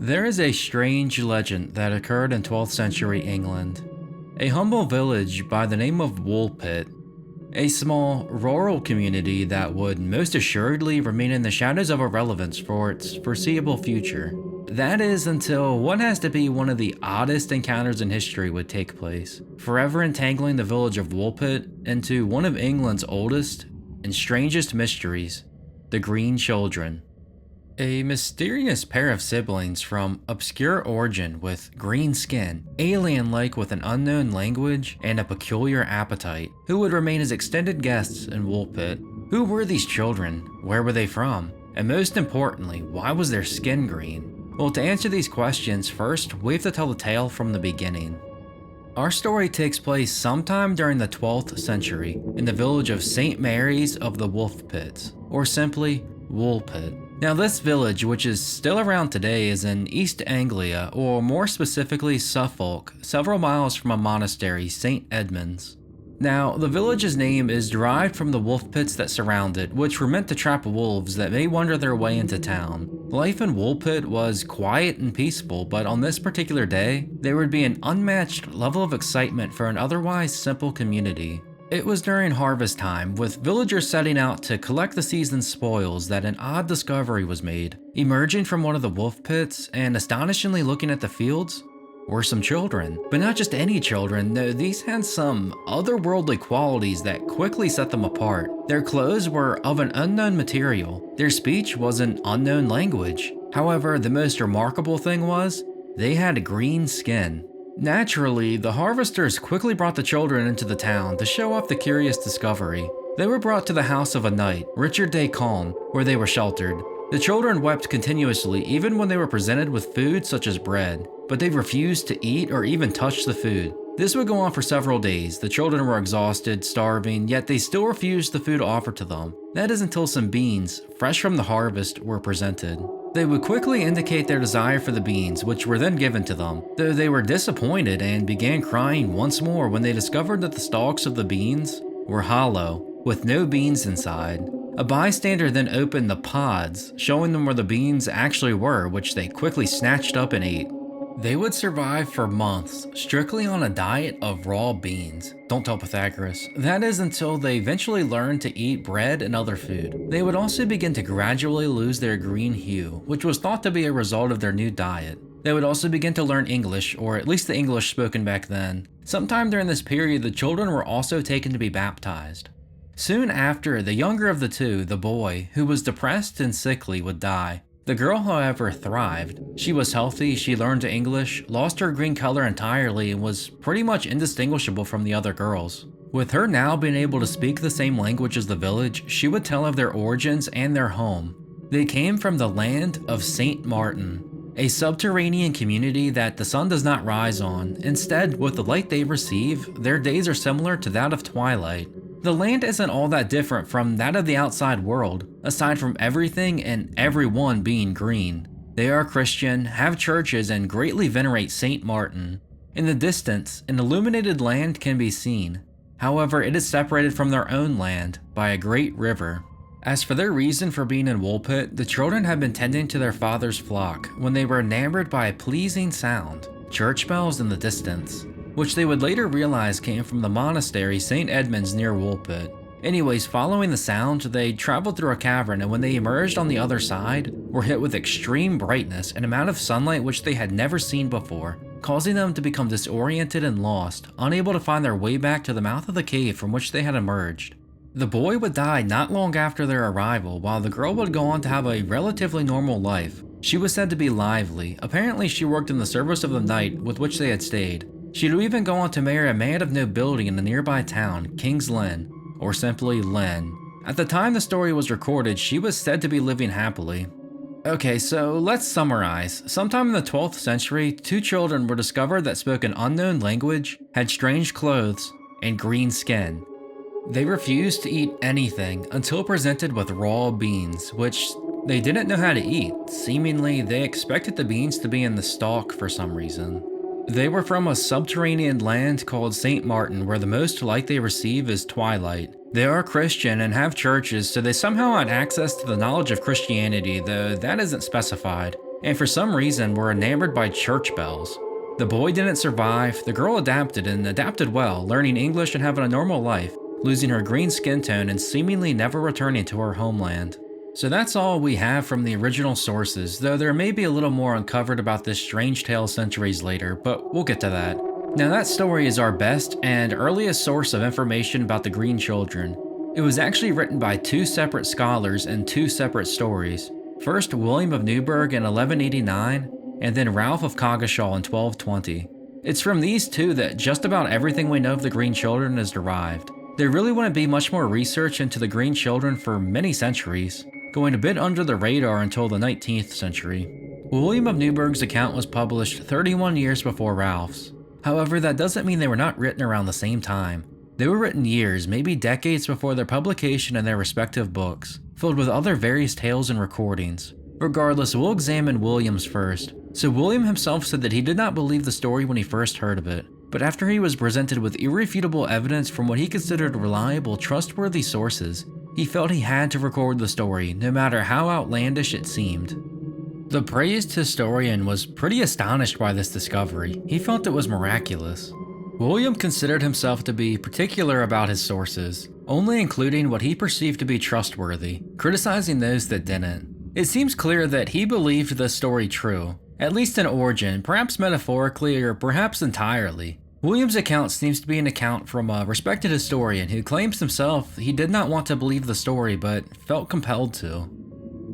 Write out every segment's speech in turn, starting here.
There is a strange legend that occurred in 12th century England. A humble village by the name of Woolpit, a small, rural community that would most assuredly remain in the shadows of irrelevance for its foreseeable future. That is until what has to be one of the oddest encounters in history would take place, forever entangling the village of Woolpit into one of England's oldest and strangest mysteries, the Green Children. A mysterious pair of siblings from obscure origin with green skin, alien-like with an unknown language and a peculiar appetite, who would remain as extended guests in Woolpit. Who were these children? Where were they from? And most importantly, why was their skin green? Well, to answer these questions, first, we have to tell the tale from the beginning. Our story takes place sometime during the 12th century in the village of St. Mary's of the Woolpits, or simply Woolpit. Now this village, which is still around today, is in East Anglia, or more specifically Suffolk, several miles from a monastery, St. Edmund's. Now, the village's name is derived from the wolf pits that surround it, which were meant to trap wolves that may wander their way into town. Life in Woolpit was quiet and peaceful, but on this particular day, there would be an unmatched level of excitement for an otherwise simple community. It was during harvest time, with villagers setting out to collect the season's spoils, that an odd discovery was made. Emerging from one of the wolf pits and astonishingly looking at the fields were some children. But not just any children, no, these had some otherworldly qualities that quickly set them apart. Their clothes were of an unknown material. Their speech was an unknown language. However, the most remarkable thing was, they had green skin. Naturally, the harvesters quickly brought the children into the town to show off the curious discovery. They were brought to the house of a knight, Richard de Calne, where they were sheltered. The children wept continuously even when they were presented with food such as bread, but they refused to eat or even touch the food. This would go on for several days. The children were exhausted, starving, yet they still refused the food offered to them. That is until some beans, fresh from the harvest, were presented. They would quickly indicate their desire for the beans, which were then given to them, though they were disappointed and began crying once more when they discovered that the stalks of the beans were hollow, with no beans inside. A bystander then opened the pods, showing them where the beans actually were, which they quickly snatched up and ate. They would survive for months, strictly on a diet of raw beans. Don't tell Pythagoras. That is until they eventually learned to eat bread and other food. They would also begin to gradually lose their green hue, which was thought to be a result of their new diet. They would also begin to learn English, or at least the English spoken back then. Sometime during this period, the children were also taken to be baptized. Soon after, the younger of the two, the boy, who was depressed and sickly, would die. The girl, however, thrived. She was healthy, she learned English, lost her green color entirely, and was pretty much indistinguishable from the other girls. With her now being able to speak the same language as the village, she would tell of their origins and their home. They came from the land of St. Martin, a subterranean community that the sun does not rise on. Instead, with the light they receive, their days are similar to that of twilight. The land isn't all that different from that of the outside world, aside from everything and everyone being green. They are Christian, have churches, and greatly venerate St. Martin. In the distance, an illuminated land can be seen. However, it is separated from their own land by a great river. As for their reason for being in Woolpit, the children had been tending to their father's flock when they were enamored by a pleasing sound, church bells in the distance, which they would later realize came from the monastery St. Edmund's near Woolpit. Anyways, following the sound, they traveled through a cavern, and when they emerged on the other side, were hit with extreme brightness and amount of sunlight which they had never seen before, causing them to become disoriented and lost, unable to find their way back to the mouth of the cave from which they had emerged. The boy would die not long after their arrival, while the girl would go on to have a relatively normal life. She was said to be lively. Apparently she worked in the service of the knight with which they had stayed. She would even go on to marry a man of nobility in the nearby town, King's Lynn, or simply Lynn. At the time the story was recorded, she was said to be living happily. Okay, so let's summarize. Sometime in the 12th century, two children were discovered that spoke an unknown language, had strange clothes, and green skin. They refused to eat anything until presented with raw beans, which they didn't know how to eat. Seemingly, they expected the beans to be in the stalk for some reason. They were from a subterranean land called St. Martin, where the most light they receive is twilight. They are Christian and have churches, so they somehow had access to the knowledge of Christianity, though that isn't specified. and for some reason were enamored by church bells. The boy didn't survive, the girl adapted and adapted well, learning English and having a normal life, losing her green skin tone and seemingly never returning to her homeland. So that's all we have from the original sources, though there may be a little more uncovered about this strange tale centuries later, but we'll get to that. Now that story is our best and earliest source of information about the Green Children. It was actually written by two separate scholars in two separate stories. First William of Newburgh in 1189, and then Ralph of Coggeshall in 1220. It's from these two that just about everything we know of the Green Children is derived. There really wouldn't be much more research into the Green Children for many centuries, going a bit under the radar until the 19th century. William of Newburgh's account was published 31 years before Ralph's. However, that doesn't mean they were not written around the same time. They were written years, maybe decades before their publication in their respective books, filled with other various tales and recordings. Regardless, we'll examine William's first. So William himself said that he did not believe the story when he first heard of it, but after he was presented with irrefutable evidence from what he considered reliable, trustworthy sources, he felt he had to record the story, no matter how outlandish it seemed. The praised historian was pretty astonished by this discovery. He felt it was miraculous. William considered himself to be particular about his sources, only including what he perceived to be trustworthy, criticizing those that didn't. It seems clear that he believed the story true, at least in origin, perhaps metaphorically or perhaps entirely. William's account seems to be an account from a respected historian who claims himself he did not want to believe the story but felt compelled to.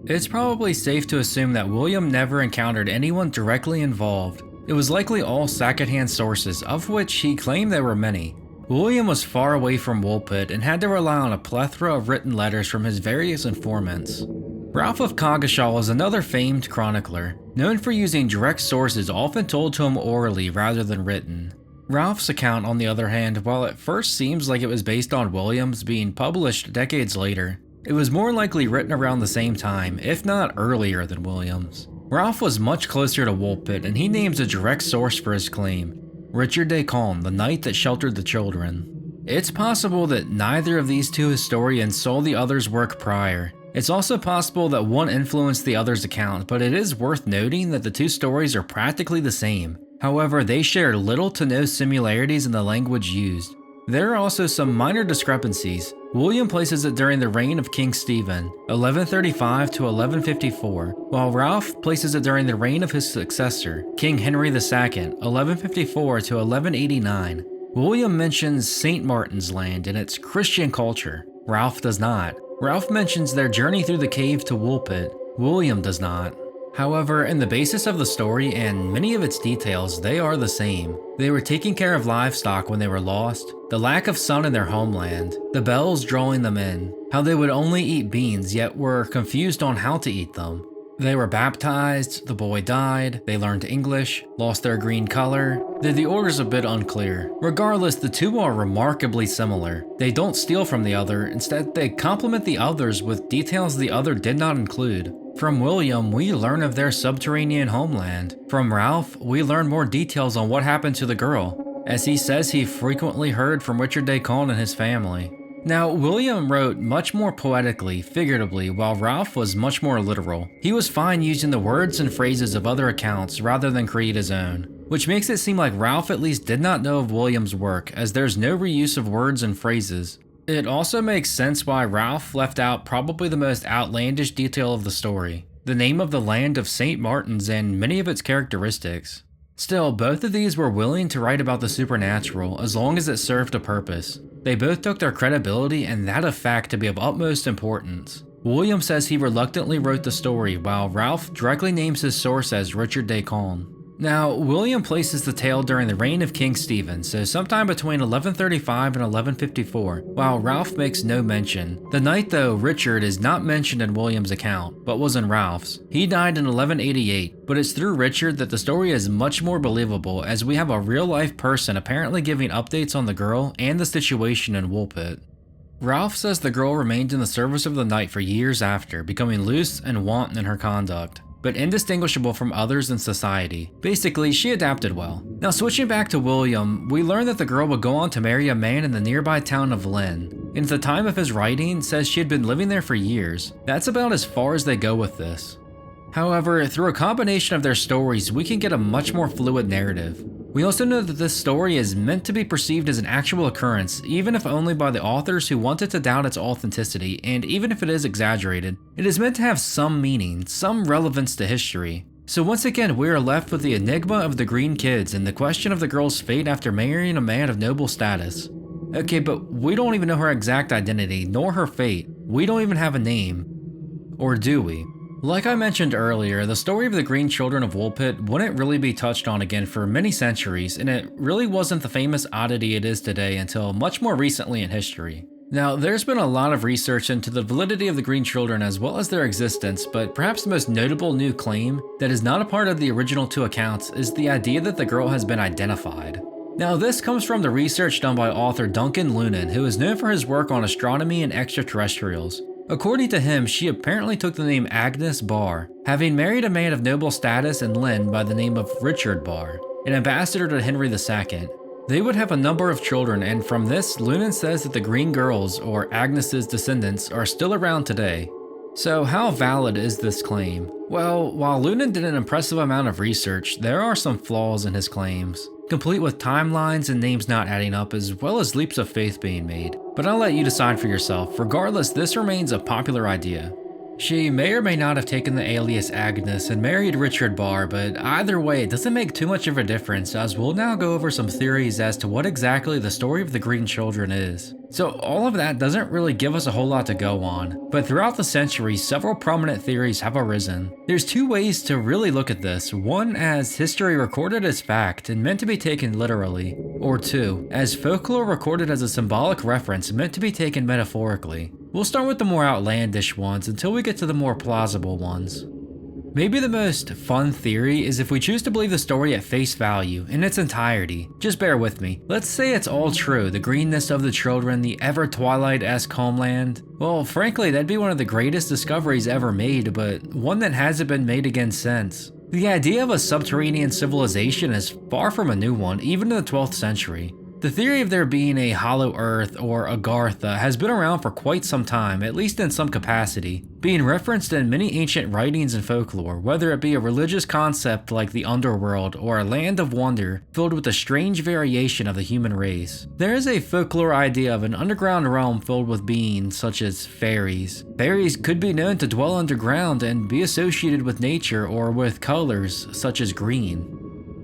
It's probably safe to assume that William never encountered anyone directly involved. It was likely all secondhand sources, of which he claimed there were many. William was far away from Woolpit and had to rely on a plethora of written letters from his various informants. Ralph of Coggeshall is another famed chronicler, known for using direct sources often told to him orally rather than written. Ralph's account, on the other hand, while it first seems like it was based on William's being published decades later, it was more likely written around the same time, if not earlier than William's. Ralph was much closer to Woolpit, and he names a direct source for his claim: Richard de Calne, the knight that sheltered the children. It's possible that neither of these two historians saw the other's work prior. It's also possible that one influenced the other's account, but it is worth noting that the two stories are practically the same. However, they share little to no similarities in the language used. There are also some minor discrepancies. William places it during the reign of King Stephen, 1135 to 1154, while Ralph places it during the reign of his successor, King Henry II, 1154 to 1189. William mentions St. Martin's Land and its Christian culture. Ralph does not. Ralph mentions their journey through the cave to Woolpit. William does not. However, in the basis of the story and many of its details, they are the same. They were taking care of livestock when they were lost, the lack of sun in their homeland, the bells drawing them in, how they would only eat beans yet were confused on how to eat them. They were baptized, the boy died, they learned English, lost their green color, though the order's a bit unclear. Regardless, the two are remarkably similar. They don't steal from the other, instead they complement the others with details the other did not include. From William, we learn of their subterranean homeland. From Ralph, we learn more details on what happened to the girl, as he says he frequently heard from Richard de Calne and his family. Now, William wrote much more poetically, figuratively, while Ralph was much more literal. He was fine using the words and phrases of other accounts rather than create his own, which makes it seem like Ralph at least did not know of William's work, as there's no reuse of words and phrases. It also makes sense why Ralph left out probably the most outlandish detail of the story: the name of the land of St. Martin's and many of its characteristics. Still, both of these were willing to write about the supernatural as long as it served a purpose. They both took their credibility and that of fact to be of utmost importance. William says he reluctantly wrote the story, while Ralph directly names his source as Richard de Calne. Now, William places the tale during the reign of King Stephen, so sometime between 1135 and 1154, while Ralph makes no mention. The knight, though, Richard, is not mentioned in William's account, but was in Ralph's. He died in 1188, but it's through Richard that the story is much more believable, as we have a real-life person apparently giving updates on the girl and the situation in Woolpit. Ralph says the girl remained in the service of the knight for years after, becoming loose and wanton in her conduct, but indistinguishable from others in society. Basically, she adapted well. Now, switching back to William, we learn that the girl would go on to marry a man in the nearby town of Lynn, and at the time of his writing says she had been living there for years. That's about as far as they go with this. However, through a combination of their stories, we can get a much more fluid narrative. We also know that this story is meant to be perceived as an actual occurrence, even if only by the authors who wanted to doubt its authenticity, and even if it is exaggerated, it is meant to have some meaning, some relevance to history. So once again, we are left with the enigma of the Green Kids and the question of the girl's fate after marrying a man of noble status. Okay, but we don't even know her exact identity, nor her fate. We don't even have a name. Or do we? Like I mentioned earlier, the story of the Green Children of Woolpit wouldn't really be touched on again for many centuries, and it really wasn't the famous oddity it is today until much more recently in history. Now, there's been a lot of research into the validity of the Green Children as well as their existence, but perhaps the most notable new claim that is not a part of the original two accounts is the idea that the girl has been identified. Now, this comes from the research done by author Duncan Lunan, who is known for his work on astronomy and extraterrestrials. According to him, she apparently took the name Agnes Barr, having married a man of noble status in Lynn by the name of Richard Barr, an ambassador to Henry II. They would have a number of children, and from this, Lunan says that the Green Girls, or Agnes's descendants, are still around today. So how valid is this claim? Well, while Lunan did an impressive amount of research, there are some flaws in his claims, complete with timelines and names not adding up as well as leaps of faith being made. But I'll let you decide for yourself. Regardless, this remains a popular idea. She may or may not have taken the alias Agnes and married Richard Barr, but either way, it doesn't make too much of a difference, as we'll now go over some theories as to what exactly the story of the Green Children is. So all of that doesn't really give us a whole lot to go on, but throughout the centuries, several prominent theories have arisen. There's two ways to really look at this, one as history recorded as fact and meant to be taken literally, or two, as folklore recorded as a symbolic reference meant to be taken metaphorically. We'll start with the more outlandish ones until we get to the more plausible ones. Maybe the most fun theory is if we choose to believe the story at face value, in its entirety. Just bear with me. Let's say it's all true, the greenness of the children, the ever Twilight-esque homeland. Well, frankly, that'd be one of the greatest discoveries ever made, but one that hasn't been made again since. The idea of a subterranean civilization is far from a new one, even in the 12th century. The theory of there being a hollow earth or Agartha has been around for quite some time, at least in some capacity, being referenced in many ancient writings and folklore, whether it be a religious concept like the underworld or a land of wonder filled with a strange variation of the human race. There is a folklore idea of an underground realm filled with beings such as fairies. Fairies could be known to dwell underground and be associated with nature or with colors such as green.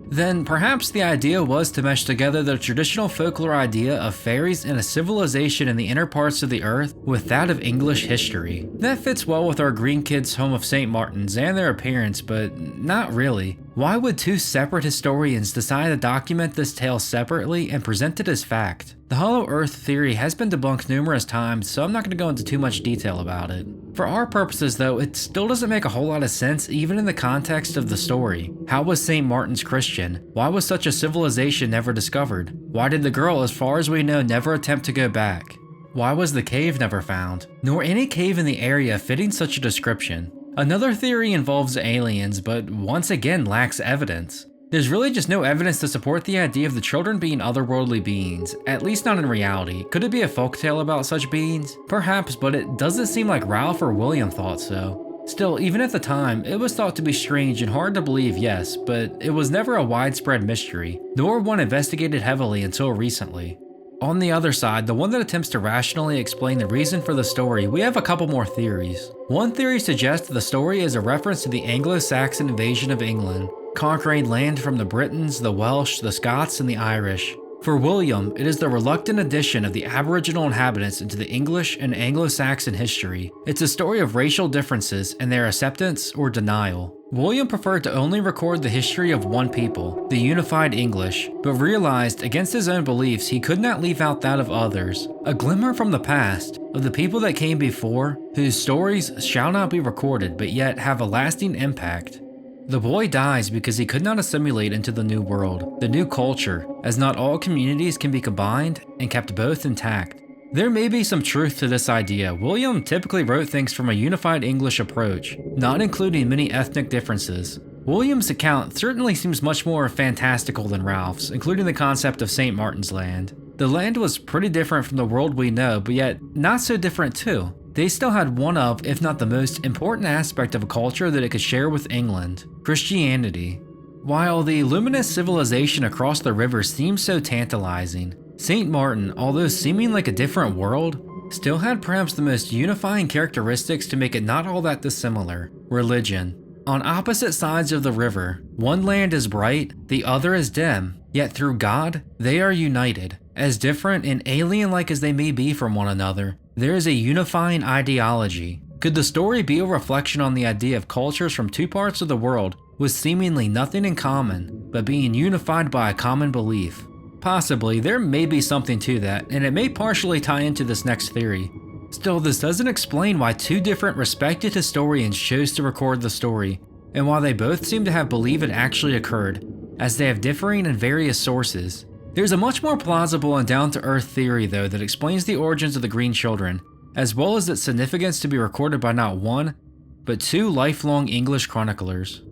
Then perhaps the idea was to mesh together the traditional folklore idea of fairies and a civilization in the inner parts of the earth with that of English history. That fits well with our Green Kids' home of St. Martin's and their appearance, but not really. Why would two separate historians decide to document this tale separately and present it as fact? The Hollow Earth theory has been debunked numerous times, so I'm not going to go into too much detail about it. For our purposes though, it still doesn't make a whole lot of sense even in the context of the story. How was St. Martin's Christian? Why was such a civilization never discovered? Why did the girl, as far as we know, never attempt to go back? Why was the cave never found? Nor any cave in the area fitting such a description. Another theory involves aliens, but once again lacks evidence. There's really just no evidence to support the idea of the children being otherworldly beings, at least not in reality. Could it be a folktale about such beings? Perhaps, but it doesn't seem like Ralph or William thought so. Still, even at the time, it was thought to be strange and hard to believe, yes, but it was never a widespread mystery, nor one investigated heavily until recently. On the other side, the one that attempts to rationally explain the reason for the story, we have a couple more theories. One theory suggests the story is a reference to the Anglo-Saxon invasion of England, conquering land from the Britons, the Welsh, the Scots, and the Irish. For William, it is the reluctant addition of the Aboriginal inhabitants into the English and Anglo-Saxon history. It's a story of racial differences and their acceptance or denial. William preferred to only record the history of one people, the unified English, but realized against his own beliefs he could not leave out that of others, a glimmer from the past, of the people that came before, whose stories shall not be recorded but yet have a lasting impact. The boy dies because he could not assimilate into the new world, the new culture, as not all communities can be combined and kept both intact. There may be some truth to this idea. William typically wrote things from a unified English approach, not including many ethnic differences. William's account certainly seems much more fantastical than Ralph's, including the concept of St. Martin's Land. The land was pretty different from the world we know, but yet not so different too. they still had one of, if not the most important aspect of a culture that it could share with England: Christianity. While the luminous civilization across the river seemed so tantalizing, St. Martin, although seeming like a different world, still had perhaps the most unifying characteristics to make it not all that dissimilar: religion. On opposite sides of the river, one land is bright, the other is dim, yet through God, they are united. As different and alien-like as they may be from one another, there is a unifying ideology. Could the story be a reflection on the idea of cultures from two parts of the world with seemingly nothing in common, but being unified by a common belief? Possibly, there may be something to that, and it may partially tie into this next theory. Still, this doesn't explain why two different respected historians chose to record the story, and why they both seem to have believed it actually occurred, as they have differing and various sources. There's a much more plausible and down-to-earth theory though that explains the origins of the Green Children, as well as its significance to be recorded by not one, but two lifelong English chroniclers.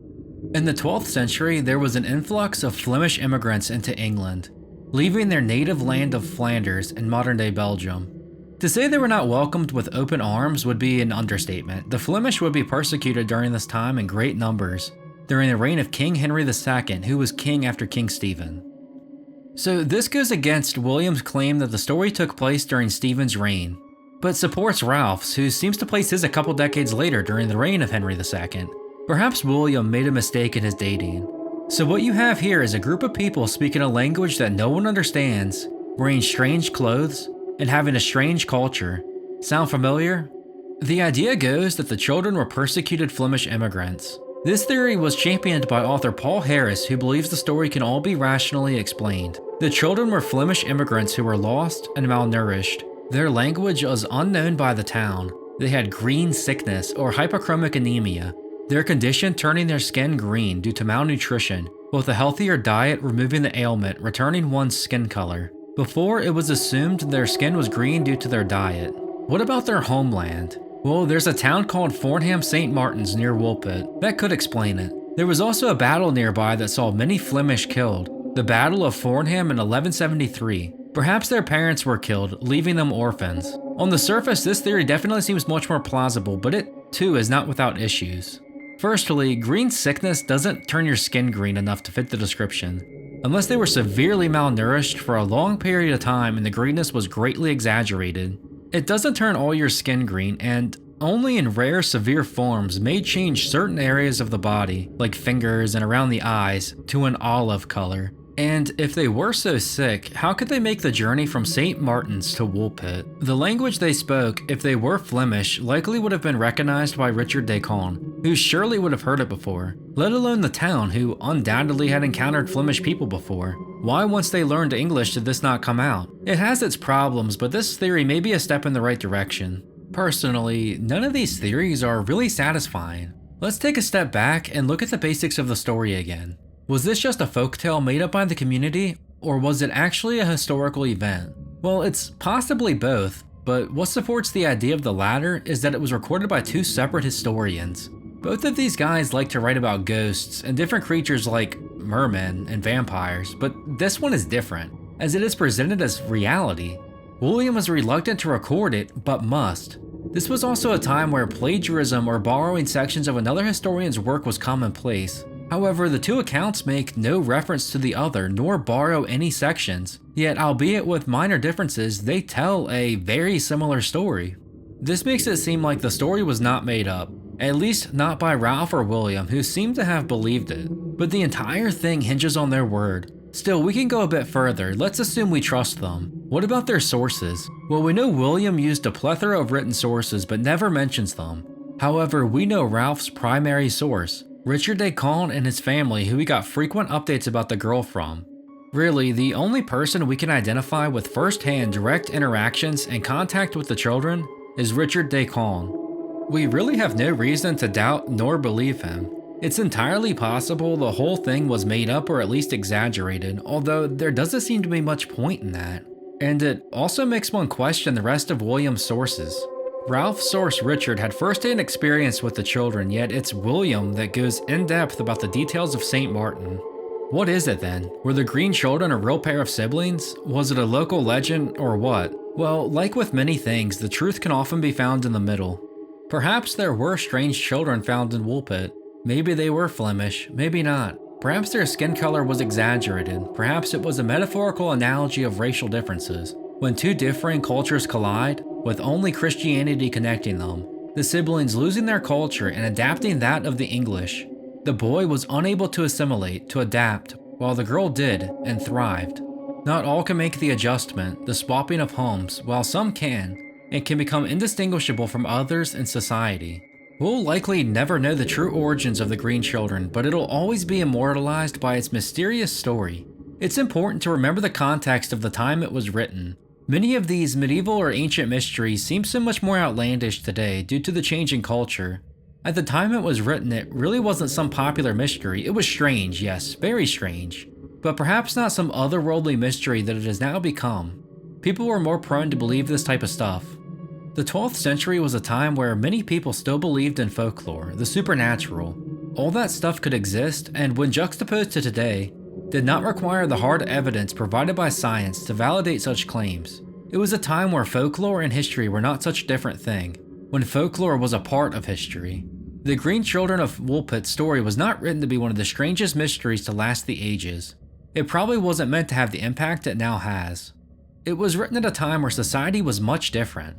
In the 12th century, there was an influx of Flemish immigrants into England, leaving their native land of Flanders in modern-day Belgium. To say they were not welcomed with open arms would be an understatement. The Flemish would be persecuted during this time in great numbers, during the reign of King Henry II, who was king after King Stephen. So this goes against William's claim that the story took place during Stephen's reign, but supports Ralph's, who seems to place his a couple decades later during the reign of Henry II. Perhaps William made a mistake in his dating. So what you have here is a group of people speaking a language that no one understands, wearing strange clothes, and having a strange culture. Sound familiar? The idea goes that the children were persecuted Flemish immigrants. This theory was championed by author Paul Harris, who believes the story can all be rationally explained. The children were Flemish immigrants who were lost and malnourished. Their language was unknown by the town. They had green sickness or hypochromic anemia, their condition turning their skin green due to malnutrition, with a healthier diet removing the ailment, returning one's skin color. Before, it was assumed their skin was green due to their diet. What about their homeland? Well, there's a town called Fornham St. Martin's near Woolpit. That could explain it. There was also a battle nearby that saw many Flemish killed, the Battle of Fornham in 1173. Perhaps their parents were killed, leaving them orphans. On the surface, this theory definitely seems much more plausible, but it, too, is not without issues. Firstly, green sickness doesn't turn your skin green enough to fit the description, unless they were severely malnourished for a long period of time and the greenness was greatly exaggerated. It doesn't turn all your skin green, and only in rare severe forms may change certain areas of the body, like fingers and around the eyes, to an olive color. And if they were so sick, how could they make the journey from St. Martin's to Woolpit? The language they spoke, if they were Flemish, likely would have been recognized by Richard de Conn, who surely would have heard it before, let alone the town, who undoubtedly had encountered Flemish people before. Why, once they learned English, did this not come out? It has its problems, but this theory may be a step in the right direction. Personally, none of these theories are really satisfying. Let's take a step back and look at the basics of the story again. Was this just a folktale made up by the community, or was it actually a historical event? Well, it's possibly both, but what supports the idea of the latter is that it was recorded by two separate historians. Both of these guys like to write about ghosts and different creatures like mermen and vampires, but this one is different, as it is presented as reality. William was reluctant to record it, but must. This was also a time where plagiarism or borrowing sections of another historian's work was commonplace. However, the two accounts make no reference to the other nor borrow any sections, yet albeit with minor differences, they tell a very similar story. This makes it seem like the story was not made up, at least not by Ralph or William, who seem to have believed it, but the entire thing hinges on their word. Still, we can go a bit further. Let's assume we trust them. What about their sources? Well, we know William used a plethora of written sources but never mentions them. However, we know Ralph's primary source, Richard de Conn and his family, who we got frequent updates about the girl from. Really, the only person we can identify with first-hand direct interactions and contact with the children is Richard de Conn. We really have no reason to doubt nor believe him. It's entirely possible the whole thing was made up or at least exaggerated, although there doesn't seem to be much point in that. And it also makes one question the rest of William's sources. Ralph's source Richard had first-hand experience with the children, yet it's William that goes in-depth about the details of St. Martin. What is it then? Were the Green Children a real pair of siblings? Was it a local legend, or what? Well, like with many things, the truth can often be found in the middle. Perhaps there were strange children found in Woolpit. Maybe they were Flemish, maybe not. Perhaps their skin color was exaggerated. Perhaps it was a metaphorical analogy of racial differences. When two differing cultures collide, with only Christianity connecting them, the siblings losing their culture and adapting that of the English. The boy was unable to assimilate, to adapt, while the girl did and thrived. Not all can make the adjustment, the swapping of homes, while some can, and can become indistinguishable from others in society. We'll likely never know the true origins of the Green Children, but it'll always be immortalized by its mysterious story. It's important to remember the context of the time it was written. Many of these medieval or ancient mysteries seem so much more outlandish today due to the changing culture. At the time it was written, it really wasn't some popular mystery. It was strange, yes, very strange, but perhaps not some otherworldly mystery that it has now become. People were more prone to believe this type of stuff. The 12th century was a time where many people still believed in folklore, the supernatural. All that stuff could exist, and when juxtaposed to today, did not require the hard evidence provided by science to validate such claims. It was a time where folklore and history were not such a different thing, when folklore was a part of history. The Green Children of Woolpit story was not written to be one of the strangest mysteries to last the ages. It probably wasn't meant to have the impact it now has. It was written at a time where society was much different.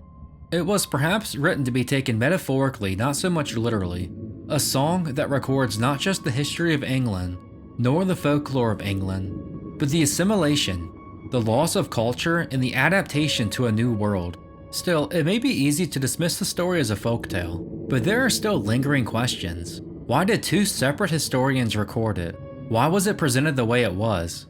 It was perhaps written to be taken metaphorically, not so much literally. A song that records not just the history of England, nor the folklore of England, but the assimilation, the loss of culture, and the adaptation to a new world. Still, it may be easy to dismiss the story as a folktale, but there are still lingering questions. Why did two separate historians record it? Why was it presented the way it was?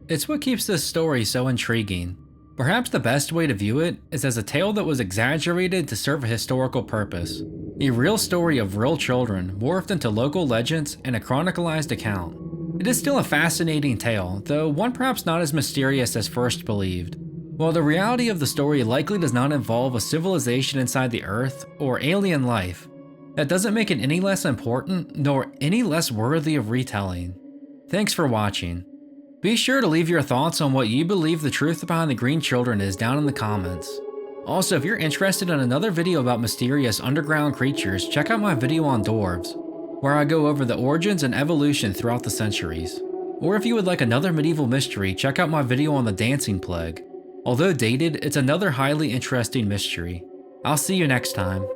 It's what keeps this story so intriguing. Perhaps the best way to view it is as a tale that was exaggerated to serve a historical purpose. A real story of real children morphed into local legends and a chronicalized account. It is still a fascinating tale, though one perhaps not as mysterious as first believed. While the reality of the story likely does not involve a civilization inside the Earth or alien life, that doesn't make it any less important nor any less worthy of retelling. Thanks for watching. Be sure to leave your thoughts on what you believe the truth behind the Green Children is down in the comments. Also, if you're interested in another video about mysterious underground creatures, check out my video on dwarves, where I go over the origins and evolution throughout the centuries. Or if you would like another medieval mystery, check out my video on the Dancing Plague. Although dated, it's another highly interesting mystery. I'll see you next time.